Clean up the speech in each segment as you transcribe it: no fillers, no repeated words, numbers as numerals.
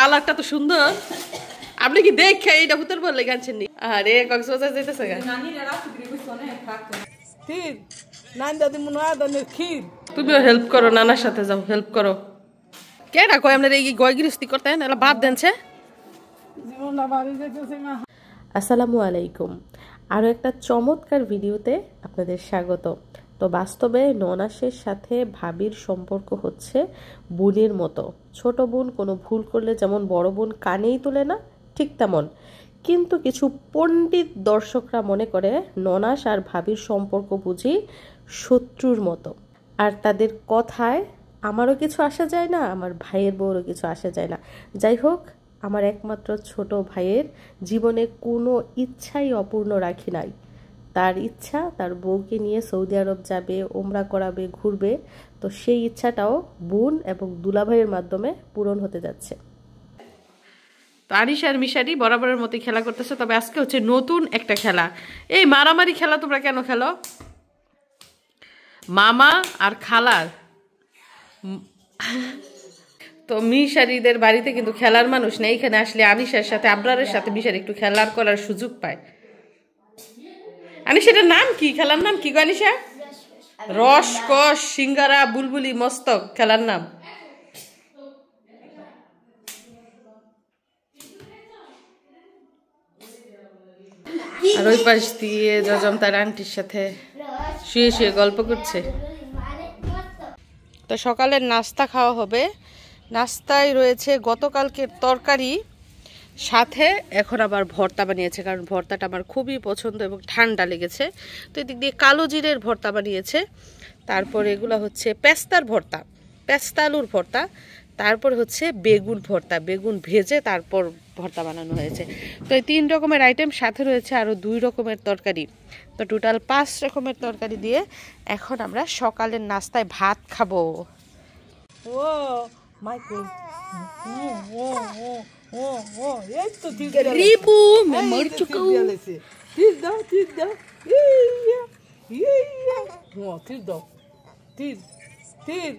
কালারটা তো সুন্দর। আপনি কি দেখে এইটা ভূতের বললে গানছেন নি? আরে কক্সবাজার যাইতেছে গা। তুমিও হেল্প করো, নানার সাথে যাও, হেল্প করো। কেডা কয় আপনার এই গয় গৃহস্থী করতেন? এলা বাদ দেনছে। আসসালামু আলাইকুম। আরও একটা চমৎকার ভিডিওতে আপনাদের স্বাগত। তো বাস্তবে ননাসের সাথে ভাবির সম্পর্ক হচ্ছে বোনের মতো। ছোট বোন কোনো ভুল করলে যেমন বড় বোন কানেই তোলে না, ঠিক তেমন। কিন্তু কিছু পণ্ডিত দর্শকরা মনে করে ননাস আর ভাবির সম্পর্ক বুঝি শত্রুর মতো। আর তাদের কথায় আমারও কিছু আসা যায় না, আমার ভাইয়ের বউরও কিছু আসা যায় না। যাই হোক, আমার একমাত্র ছোট ভাইয়ের জীবনে কোনো ইচ্ছাই অপূর্ণ রাখি নাই। তার ইচ্ছা তার বউকে নিয়ে সৌদি আরব যাবে, ওমরা করাবে, ঘুরবে। তো সেই ইচ্ছাটাও বোন এবং দুলাভাইয়ের মাধ্যমে পূরণ হতে যাচ্ছে। তো আনিশা আর মিশারি বরাবরের মতো খেলা করতেছে, তবে আজকে হচ্ছে নতুন একটা খেলা। এই মারামারি খেলা তোমরা কেন খেলো? মামা আর খালার। তো মিশারিদের বাড়িতে কিন্তু খেলার মানুষ নেই। এখানে আসলে আনিশার সাথে আবরারের সাথে মিশারি একটু খেলার করার সুযোগ পায়। আনিশাটার নাম কি? খেলার নাম কি গো আনিশা? রসকস, সিঙ্গারা, বুলবুলি, মস্তক খেলার নাম। আর ওই পাশ দিয়ে জজম তার আন্টির সাথে শুয়ে শুয়ে গল্প করছে। তো সকালের নাস্তা খাওয়া হবে। নাস্তায় রয়েছে গতকালকের তরকারি, সাথে এখন আবার ভর্তা বানিয়েছে, কারণ ভর্তাটা আমার খুবই পছন্দ এবং ঠান্ডা লেগেছে। তো এদিক দিয়ে কালো জিরের ভর্তা বানিয়েছে। তারপর এগুলো হচ্ছে পেস্তার ভর্তা, পেস্তা আলুর ভর্তা। তারপর হচ্ছে বেগুন ভর্তা, বেগুন ভেজে তারপর ভর্তা বানানো হয়েছে। তো এই 3 রকমের আইটেম, সাথে রয়েছে আরও 2 রকমের তরকারি। তো টোটাল 5 রকমের তরকারি দিয়ে এখন আমরা সকালের নাস্তায় ভাত খাবো। ও মাইকেল এই তো রিপু মর চুকু তীর দাও তীর দাও তীর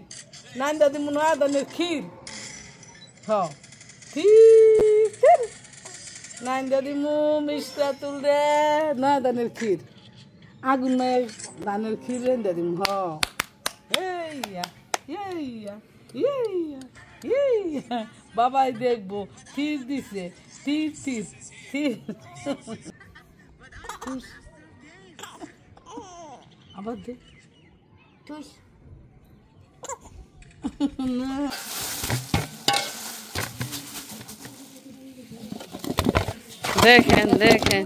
নান দাদি মনে আদানের ক্ষীর হ্যাঁ তীর নান দাদি মু মিষ্টা তুল রে না দানের ক্ষীর আগুন মায়ের দানের ক্ষীর রে দাদি হ বাবাই দেখবো তীর দিছে তীর তীর তীর আবার দেখ দেখেন দেখেন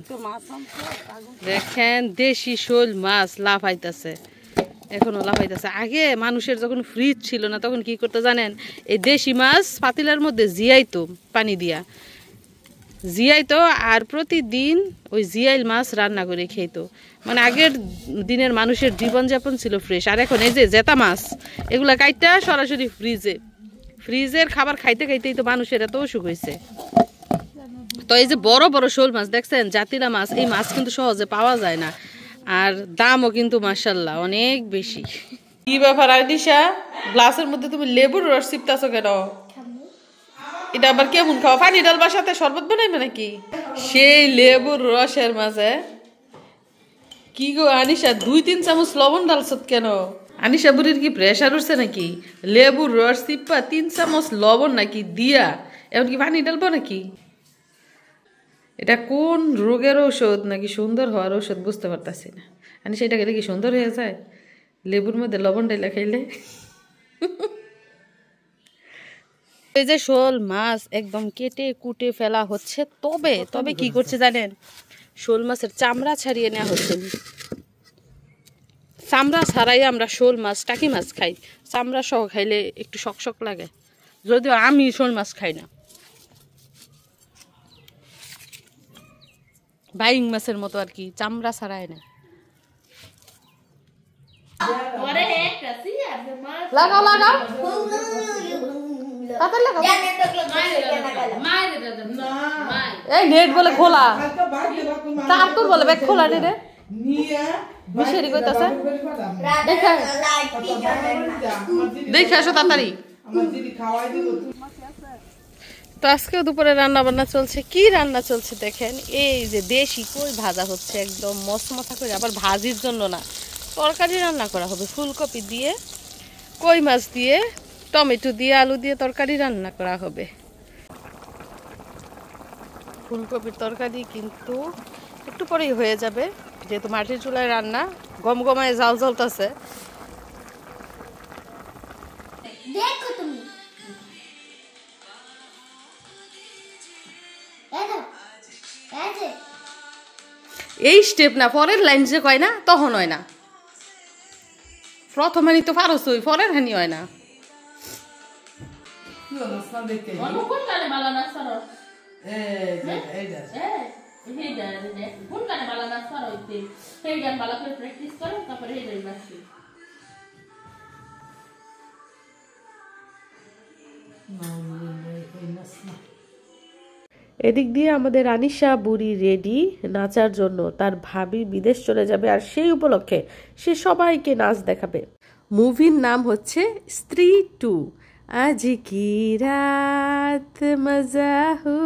দেখেন দেশি শোল মাছ লাফাইতেছে, এখনো লাফাইতেছে। আগে মানুষের যখন ফ্রিজ ছিল না তখন কি করতে জানেন? এই দেশি মাছ পাতিলার মধ্যে জিয়াইতো, পানি দিয়া জিয়াইতো, আর প্রতিদিন ওই জিয়াইল মাছ রান্না করে খেতো। মানে আগের দিনের মানুষের জীবনযাপন ছিল ফ্রেশ। আর এখন এই যে জেতা মাছ এগুলা কাইটা সরাসরি ফ্রিজের খাবার খাইতে খাইতেই তো মানুষের এত অসুখ হয়েছে। তো এই যে বড় বড় শোল মাছ দেখছেন, জাতিরা মাছ, এই মাছ কিন্তু সহজে পাওয়া যায় না, আর দামও কিন্তু মাশাআল্লাহ অনেক বেশি। কি ব্যাপার আনিশা, গ্লাসের মধ্যে তুমি লেবুর রস চিপতাছো কেন? এটা আবার কেমন খাওয়া? পানি ডালবার সাথে শরবত বানাইবে নাকি? সেই লেবুর রসের মাঝে কি গো আনিশা 2-3 চামচ লবণ ডালছত কেন? আনিশা বুড়ির কি প্রেশার উঠছে নাকি? লেবুর রস চিপা 3 চামচ লবণ নাকি দিয়া এমন কি পানি ডালবো নাকি? এটা কোন রোগের ঔষধ নাকি সুন্দর হওয়ার ঔষধ বুঝতে পারতাছি না। আনিশা এটা খেলে কি সুন্দর হয়ে যায়? লেবুর মধ্যে লবণ ডাইলা খাইলে। এই যে শোল মাছ একদম কেটে কুটে ফেলা হচ্ছে। তবে কি করছে জানেন? শোল মাছের চামড়া ছাড়িয়ে নেওয়া হচ্ছে। চামড়া ছাড়াই আমরা শোল মাছ, টাকি মাছ খাই, চামড়া সহ খাইলে একটু শক লাগে, যদিও আমি শোল মাছ খাই না। বাইং মাছের মতো আর কি, চামড়া ছাড়াই না। লাগাও এই নেট বলে খোলা, তারপর বলে ব্যাগ খোলা নেই রে। মিশারি কইতাছে দেখে আসো তাড়াতাড়ি। তো আজকেও দুপুরে রান্না বান্না চলছে। কি রান্না চলছে দেখেন, এই যে দেশি কই ভাজা হচ্ছে একদম মশমশা করে, আবার ভাজির জন্য না, তরকারি রান্না করা হবে। ফুলকপি দিয়ে, কই মাছ দিয়ে, টমেটো দিয়ে, আলু দিয়ে তরকারি রান্না করা হবে। ফুলকপির তরকারি কিন্তু একটু পরেই হয়ে যাবে, যেহেতু মাটির চুলায় রান্না, গমগমায় জাল জ্বলতেছে। এই স্টেপ না, পরের লাইন যে কয় না তখন হয় না। প্রথম হানি তো পারস, ওই পরের হানি হয় না। এদিক দিয়ে আমাদের আনিশা বুড়ি রেডি নাচার জন্য। তার ভাবি বিদেশ চলে যাবে, আর সেই উপলক্ষে সে সবাইকে নাচ দেখাবে। মুভির নাম হচ্ছে স্ত্রী 2। আজ কি রাত মজা হু।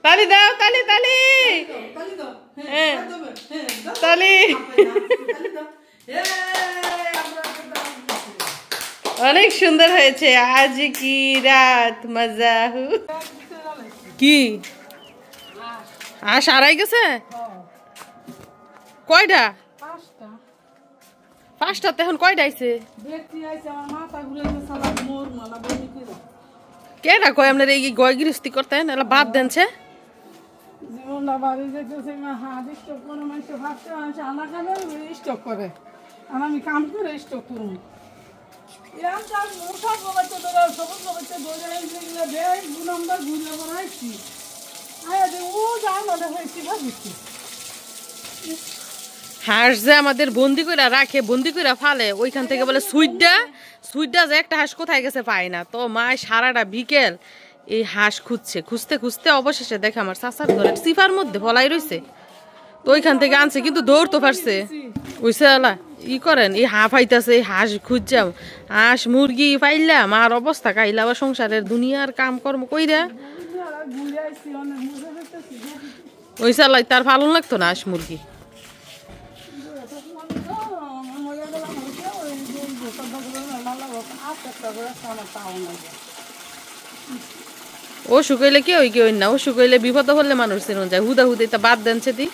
তালি দাও, তালি তালি তালি। অনেক সুন্দর হয়েছে। আজ কি রাত মজা হু। কি আশ আড়াই গেছে? কয়টা? 5টা। এখন কয়টা আইছে? কেডা কয় আপনার এই গয় গৃহস্থী করতেন? এলা বাদ দেনছে। জীবনটা বাড়ি যেতেছে, হাত স্টক করে মানুষ ভাবতে মানুষ আনা খাবে স্টক করে, আর আমি কাম করে স্টক করুন। এরকম চাল মোটা বাচ্চা ধরে সবুজ বাচ্চা ধরে এগুলো দেয় 2 নম্বর ঘুরে বানাইছি। ও যায় মনে হয়েছি ভাবিছি। হাঁস যে আমাদের বন্দি করে রাখে, বন্দি করে ফালে, ওইখান থেকে বলে সুইডা যে একটা হাঁস কোথায় গেছে পায় না। তো মা সারাটা বিকেল এই হাঁস খুঁজতে খুঁজতে অবশেষে দেখে আমার চাচার ঘরের সিফার মধ্যে ফলাই রয়েছে। তো ওইখান থেকে আনছে, কিন্তু দৌড় তো পারছে। ওইসে আলা ই করেন, এই ফাইতাছে, এই হাঁস খুঁজছাম, হাঁস মুরগি পাইলাম, আর অবস্থা কাইলা। আবার সংসারের দুনিয়ার কাম কর্ম কইরা ওইসে আলাই তার পালন লাগতো না হাঁস মুরগি। ও শুকাইলে কি ওই কি ওই না, ও শুকাইলে বিপদ হলে মানুষ চেন যায়। হুদা হুদে তা বাদ দেনছে দি,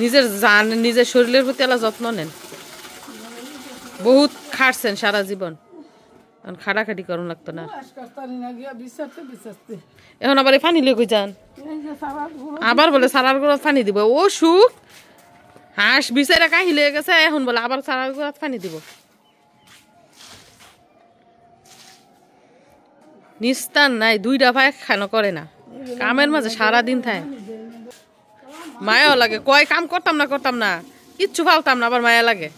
নিজের জান নিজের শরীরের প্রতি আলা যত্ন নেন। বহুত খাটছেন সারা জীবন, খাটাখাটি করুন লাগতো না। এখন আবার এই পানি লিয়ে যান, আবার বলে সারার গোড়াত পানি দিব। ও সুখ হাঁস বিচারা কাহি লেগে গেছে, এখন বলে আবার সারার গোড়াত পানি দিব। নিস্তার নাই, 2টা ভাই খানো করে না, কামের মাঝে সারাদিন থাকে। মায়াও লাগে, কয় কাম করতাম না কিচ্ছু ফালতাম না, আবার মায়া লাগে।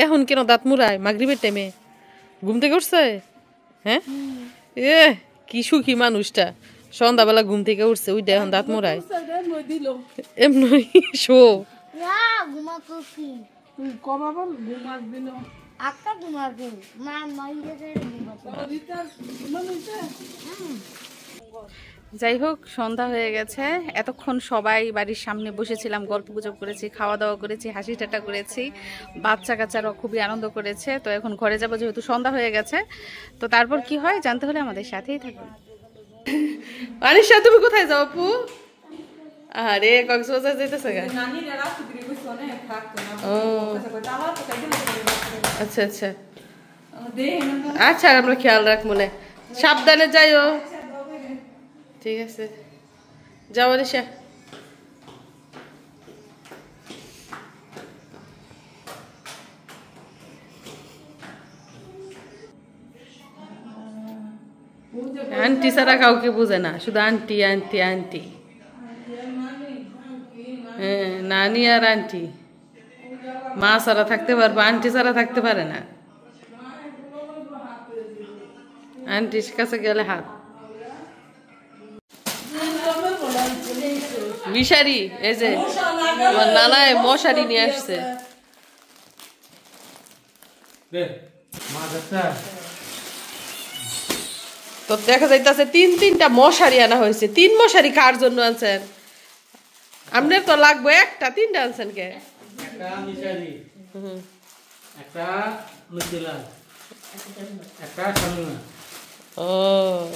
এখন কেন দাঁত মুড়ায় মাগরিবের টাইমে? ঘুম থেকে উঠছে? হ্যাঁ, কি সুখী মানুষটা, সন্ধ্যাবেলা ঘুম থেকে উঠছে, ওইটা এখন দাঁত মুড়ায়। এমনি শো যাই হোক, সন্ধ্যা হয়ে গেছে। এতক্ষণ সবাই বাড়ির সামনে বসেছিলাম, গল্প গুজব করেছি, খাওয়া দাওয়া করেছি, হাসি ঠাট্টা করেছি, বাচ্চা কাচ্চারাও খুবই আনন্দ করেছে। তো এখন ঘরে যাবো, যেহেতু সন্ধ্যা হয়ে গেছে। তো তারপর কি হয় জানতে হলে আমাদের সাথেই থাকুন। আনিশা তুমি কোথায় যাও আপু? আরে কক্সবাজার যাইতেছে গা? ও আচ্ছা আচ্ছা আচ্ছা, আমরা খেয়াল রাখ মনে, সাবধানে যাইও। ঠিক আছে, যাও আনিশা। আন্টি ছাড়া কাউকে বুঝে না, শুধু আন্টি আন্টি আন্টি। হ্যাঁ, নানি আর আন্টি। মা ছাড়া থাকতে পারবো, আন্টি ছাড়া থাকতে পারে না। আন্টির কাছে গেলে হাত মিশারি। এই যে আমার নানায় মশারি নিয়ে আসছে। তো দেখা যাইতেছে তিনটা মশারি আনা হয়েছে। 3 মশারি কার জন্য আনছেন? আপনার তো লাগবে একটা, 3টা আনছেন কে? একটা মিশারি, একটা মিথিলা, একটা শামিমা। ও,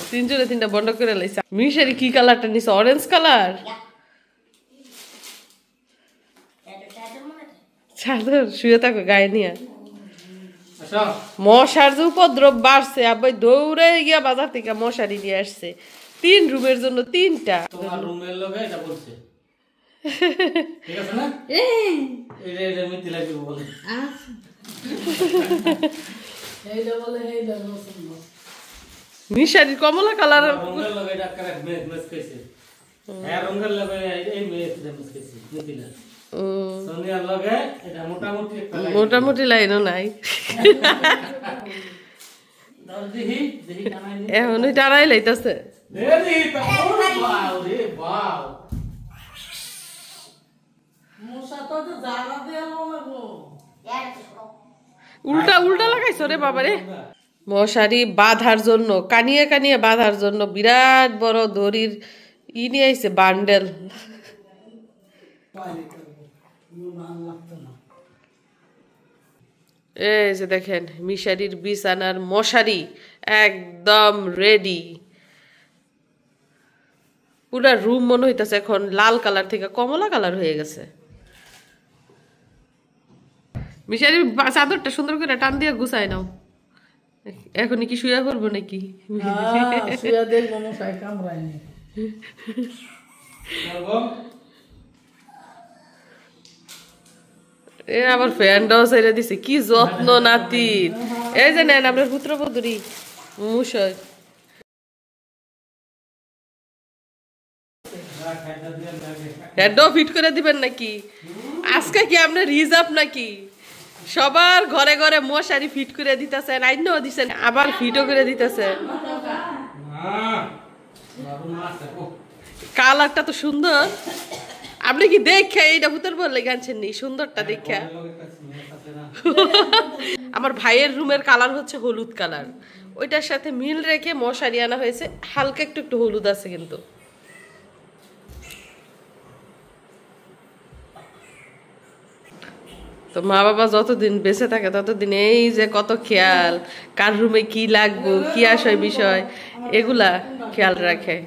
3 জনে 3টা বন্ধ করে লাইছে। মিশারি কি কালারটা নিছে? Orange colour. চাদর শুয়ে থাকো গায়ে নিয়ে। মশার যে উপদ্রব বাড়ছে, আব্বাই দৌড়ে গিয়া বাজার থেকে মশারি নিয়ে আসছে। 3 রুমের জন্য 3টা। তোমার রুমের লগে এটা বলছে, ঠিক আছে না? এই মিথিলা কি বলে? এইটা বলে এইটা পছন্দ। মিশারি কমলা কালার। রুমের লগে এটা কারেক্ট ম্যাচ কইছে। হ্যাঁ, রুমের লগে এই ম্যাচ কইছে মিথিলা। সোনিয়ার লগে এটা মোটামুটি একটা লাইন, মোটামুটি লাইনও নাই। দেখি দেখি কানাই নি এখনই টানাই লাইতাছে। দেরি তো বাও রে বাও। মশা তো জায়গা দেওয়া লাগবো। উল্টা উল্টা লাগাইছো রে বাবা রে। মশারি বাঁধার জন্য, কানিয়ে কানিয়ে বাঁধার জন্য বিরাট বড় দড়ির নিয়ে আইছে বান্ডেল। এই যে দেখেন মিশারির বিছানার মশারি একদম রেডি। পুরা রুম মনে হইতাছে এখন লাল কালার থেকে কমলা কালার হয়ে গেছে। মিশারির চাদরটা সুন্দর করে টান দিয়ে গুছাই নাও। এখনই কি শুয়ে পড়বো নাকি? শুয়ে দেখবো মশাই কামড়ায়নি। এ আবার ফ্যানটাও ছেড়ে দিছে, কি যত্ন নাতির। এই যে নেন আপনার পুত্রবধূরি মুশাই। হেডও ফিট করে দিবেন নাকি? আজকে কি আপনার রিজার্ভ নাকি? সবার ঘরে ঘরে মশারি ফিট করে দিতেছেন, আইনও দিছেন, আবার ফিটও করে দিতেছেন। কালারটা তো সুন্দর। আপনি কি দেখে এইটা ভূতের বললে গানছেন নি? সুন্দরটা দেখা। আমার ভাইয়ের রুমের কালার হচ্ছে হলুদ কালার, ওইটার সাথে মিল রেখে মশারি আনা হয়েছে। হালকা একটু একটু হলুদ আছে কিন্তু। তো মা বাবা যতদিন বেঁচে থাকে ততদিন এই যে কত খেয়াল, কার রুমে কি লাগবো, কি আসয় বিষয়, এগুলা খেয়াল রাখে।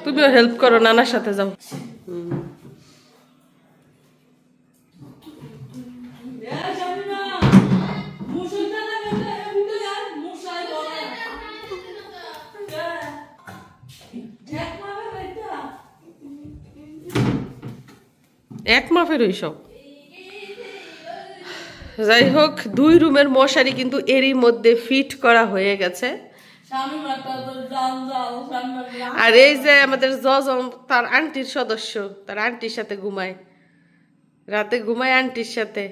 তুমিও হেল্প করো, নানার সাথে যাও। এক মাপের ওইসব। যাই হোক, 2 রুমের মশারি কিন্তু এরই মধ্যে ফিট করা হয়ে গেছে। আর এই যে আমাদের জজম, তার আন্টির সদস্য, তার আন্টির সাথে ঘুমায়, রাতে ঘুমায় আন্টির সাথে।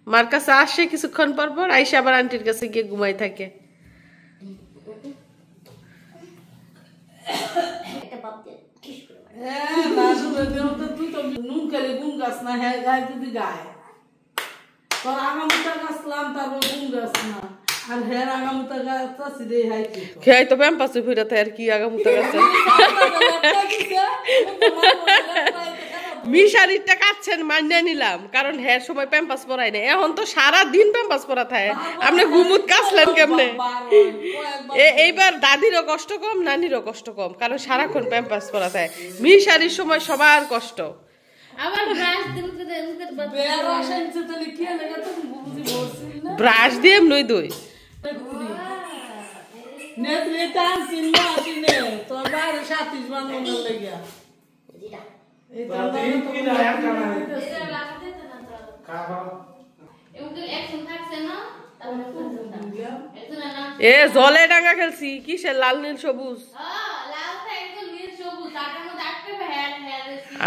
মার কাছে আসে কিছুক্ষণ পর পর, আইসে আবার আন্টির কাছে গিয়ে ঘুমাই থাকে। তুই তো নুন খেলে গুন গাছ না, হ্যাঁ গায়ে যদি গায়ে তোর আগামীটা গাছলাম, তারপর গুন গাছ না। আর হের আগামুতা গাছ দে হাইতে খেয়াই তো প্যাম্পাসে ফিরাতে আর কি আগামুতা গাছে মিশারিটা কাটছেন মানিয়ে নিলাম, কারণ হের সময় প্যাম্পাস পরাই না, এখন তো সারা দিন প্যাম্পাস পরা থাকে। আপনি ঘুমুত কাছলেন কেমনে? এইবার দাদিরও কষ্ট কম, নানিরও কষ্ট কম, কারণ সারাক্ষণ প্যাম্পাস পরা থাকে। মিশারির সময় সবার কষ্ট। ব্রাশ দিয়ে এমনি দই এ জলে ডাঙ্গা খেলছি, কিসের লাল নীল সবুজ,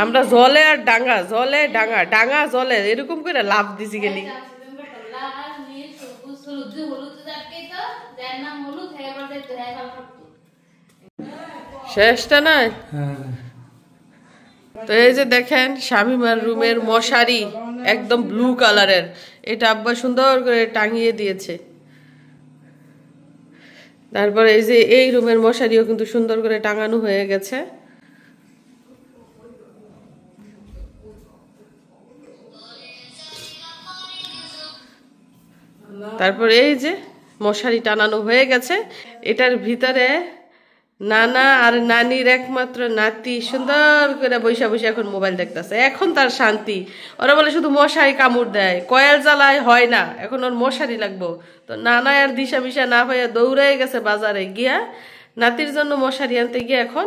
আমরা জলে আর ডাঙ্গা, জলে ডাঙ্গা, ডাঙ্গা জলে এরকম করে লাভ দিছি গেলি। শেষটা নাই তো। এই যে দেখেন শামিমার রুমের মশারি একদম ব্লু কালারের, এটা আব্বা সুন্দর করে টাঙিয়ে দিয়েছে। তারপরে এই যে এই রুমের মশারিও কিন্তু সুন্দর করে টাঙানো হয়ে গেছে। তারপর এই যে মশারি টানানো হয়ে গেছে, এটার ভিতরে নানা আর নানির একমাত্র নাতি সুন্দর করে বৈশা বৈশা এখন মোবাইল দেখতেছে। এখন তার শান্তি। ওরা বলে শুধু মশারি কামড় দেয়, কয়েল জ্বালায় হয় না, এখন ওর মশারি লাগবো। তো নানা আর দিশা মিশা না হয়ে দৌড়ে গেছে বাজারে গিয়া নাতির জন্য মশারি আনতে গিয়ে এখন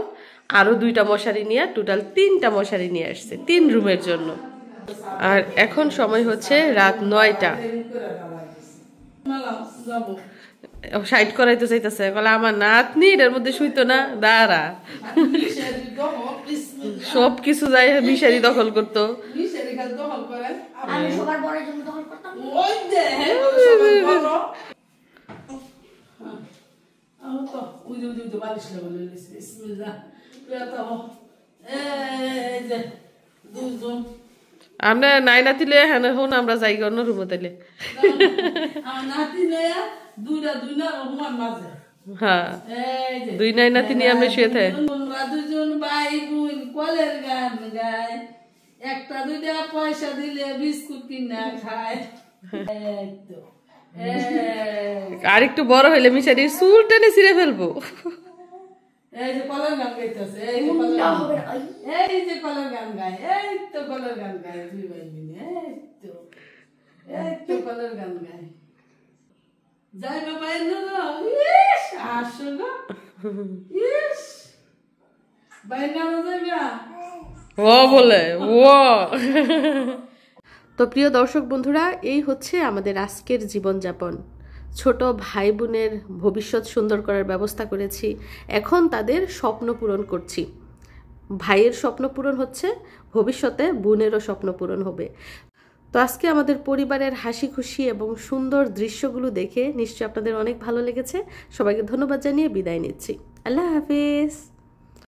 আরো 2টা মশারি নিয়ে টোটাল 3টা মশারি নিয়ে আসছে 3 রুমের জন্য। আর এখন সময় হচ্ছে রাত 9টা। সাইড করাইতে চাইতেছে, বলে আমার নাতনি এর মধ্যে শুইতো না, দাঁড়া সব কিছু যাই মিশারি দখল করতো। আমরা নাই নাতি লয়ে হ্যাঁ হন আমরা যাই অন্য রুমে তাইলে হ্যাঁ 2 নাই নাতি নিয়ে আমরা শুয়ে থাকি। 2জন ভাই বোন কলের গান গায়, 1টা 2টা পয়সা দিলে বিস্কুট কিনা খায়। আর একটু বড় হইলে মিশারি চুল টেনে ছিঁড়ে ফেলবো। এই যে কলের গান গাইতেছে, এই যে কলের গান গায়, এই তো কলের গান গায় 2 ভাই মিলে, এই তো কলের গান গায়। যাই বাবা এনো গো, ইস আসো গো, ইস বাইনা যাইবা ও বলে ও। তো প্রিয় দর্শক বন্ধুরা, এই হচ্ছে আমাদের আজকের জীবনযাপন। ছোট ভাই বোনের ভবিষ্যৎ সুন্দর করার ব্যবস্থা করেছি, এখন তাদের স্বপ্ন পূরণ করছি। ভাইয়ের স্বপ্ন পূরণ হচ্ছে, ভবিষ্যতে বোনেরও স্বপ্ন পূরণ হবে। তো আজকে আমাদের পরিবারের হাসি খুশি এবং সুন্দর দৃশ্যগুলো দেখে নিশ্চয়ই আপনাদের অনেক ভালো লেগেছে। সবাইকে ধন্যবাদ জানিয়ে বিদায় নিচ্ছি। আল্লাহ হাফেজ।